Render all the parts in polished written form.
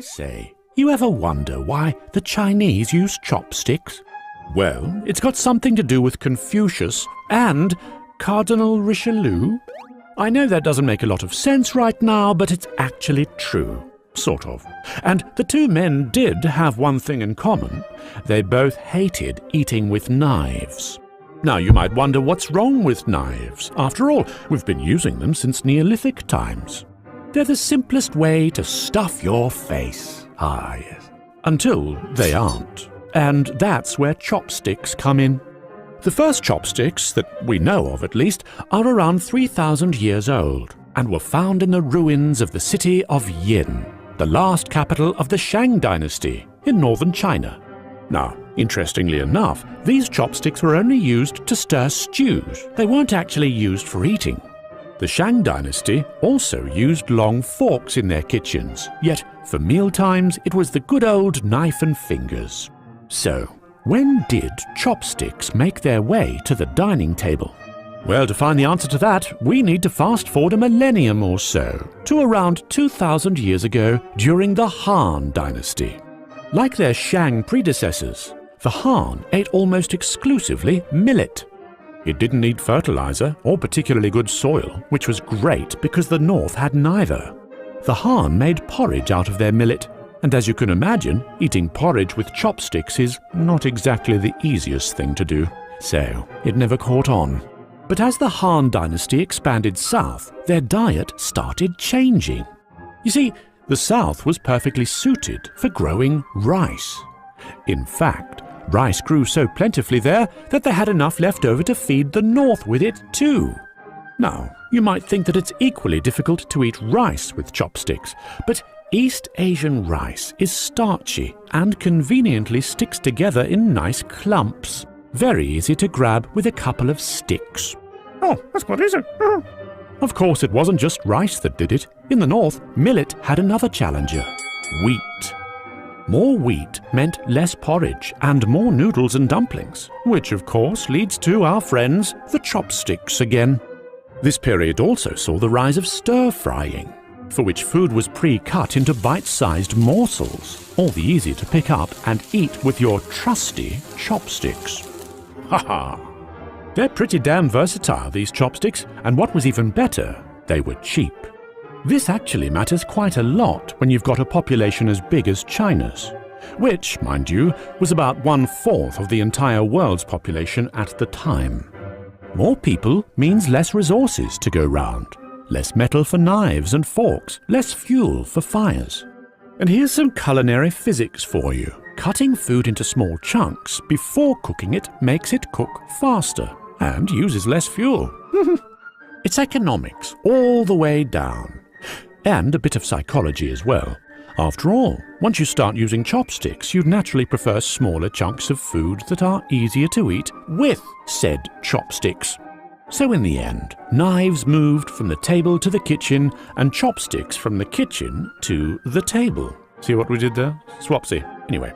say, you ever wonder why the Chinese use chopsticks? Well, it's got something to do with Confucius and Cardinal Richelieu. I know that doesn't make a lot of sense right now, but it's actually true. Sort of. And the two men did have one thing in common. They both hated eating with knives. Now you might wonder what's wrong with knives. After all, we've been using them since Neolithic times. They're the simplest way to stuff your face. Ah, yes. Until they aren't. And that's where chopsticks come in. The first chopsticks, that we know of at least, are around 3,000 years old and were found in the ruins of the city of Yin, the last capital of the Shang dynasty in northern China. Now, interestingly enough, these chopsticks were only used to stir stews. They weren't actually used for eating. The Shang dynasty also used long forks in their kitchens, yet for mealtimes it was the good old knife and fingers. So, when did chopsticks make their way to the dining table? Well, to find the answer to that, we need to fast forward a millennium or so, to around 2,000 years ago during the Han dynasty. Like their Shang predecessors, the Han ate almost exclusively millet. It didn't need fertilizer or particularly good soil, which was great because the North had neither. The Han made porridge out of their millet, and as you can imagine, eating porridge with chopsticks is not exactly the easiest thing to do, so it never caught on. But as the Han dynasty expanded south, their diet started changing. You see, the south was perfectly suited for growing rice. In fact, rice grew so plentifully there that they had enough left over to feed the north with it too. Now, you might think that it's equally difficult to eat rice with chopsticks, but East Asian rice is starchy and conveniently sticks together in nice clumps. Very easy to grab with a couple of sticks. Oh, that's quite easy. Oh. Of course, it wasn't just rice that did it. In the north, millet had another challenger: wheat. More wheat meant less porridge and more noodles and dumplings, which of course leads to our friends, the chopsticks again. This period also saw the rise of stir-frying, for which food was pre-cut into bite-sized morsels, all the easier to pick up and eat with your trusty chopsticks. Ha-ha! They're pretty damn versatile, these chopsticks, and what was even better, they were cheap. This actually matters quite a lot when you've got a population as big as China's, which, mind you, was about 1/4 of the entire world's population at the time. More people means less resources to go round, less metal for knives and forks, less fuel for fires. And here's some culinary physics for you. Cutting food into small chunks before cooking it makes it cook faster and uses less fuel. It's economics all the way down. And a bit of psychology as well. After all, once you start using chopsticks, you'd naturally prefer smaller chunks of food that are easier to eat with said chopsticks. So in the end, knives moved from the table to the kitchen and chopsticks from the kitchen to the table. See what we did there? Swapsy. Anyway,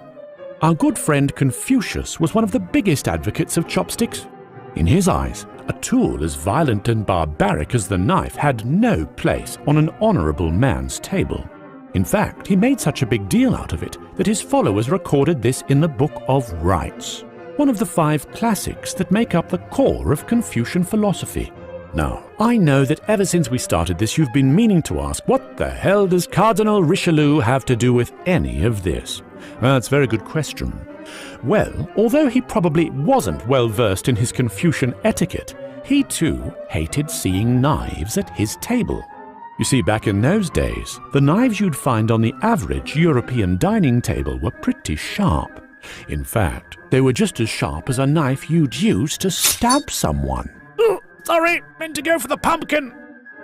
our good friend Confucius was one of the biggest advocates of chopsticks. In his eyes, a tool as violent and barbaric as the knife had no place on an honorable man's table. In fact, he made such a big deal out of it that his followers recorded this in the Book of Rites, one of the 5 classics that make up the core of Confucian philosophy. Now, I know that ever since we started this, you've been meaning to ask, what the hell does Cardinal Richelieu have to do with any of this? That's a very good question. Well, although he probably wasn't well versed in his Confucian etiquette, he too hated seeing knives at his table. You see, back in those days, the knives you'd find on the average European dining table were pretty sharp. In fact, they were just as sharp as a knife you'd use to stab someone. Oh, sorry, meant to go for the pumpkin.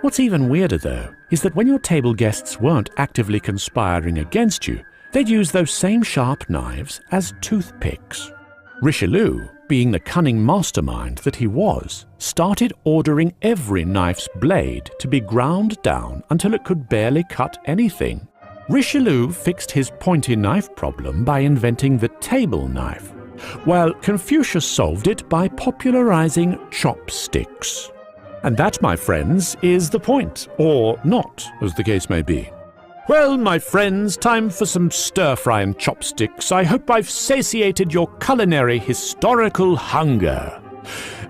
What's even weirder, though, is that when your table guests weren't actively conspiring against you, they'd use those same sharp knives as toothpicks. Richelieu, being the cunning mastermind that he was, started ordering every knife's blade to be ground down until it could barely cut anything. Richelieu fixed his pointy knife problem by inventing the table knife, while Confucius solved it by popularizing chopsticks. And that, my friends, is the point, or not, as the case may be. Well, my friends, time for some stir-fry and chopsticks. I hope I've satiated your culinary historical hunger.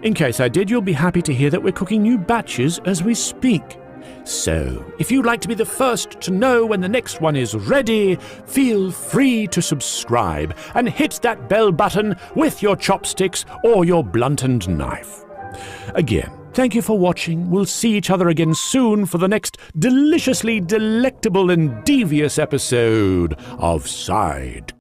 In case I did, you'll be happy to hear that we're cooking new batches as we speak. So, if you'd like to be the first to know when the next one is ready, feel free to subscribe and hit that bell button with your chopsticks or your blunted knife. Again, thank you for watching. We'll see each other again soon for the next deliciously delectable and devious episode of Side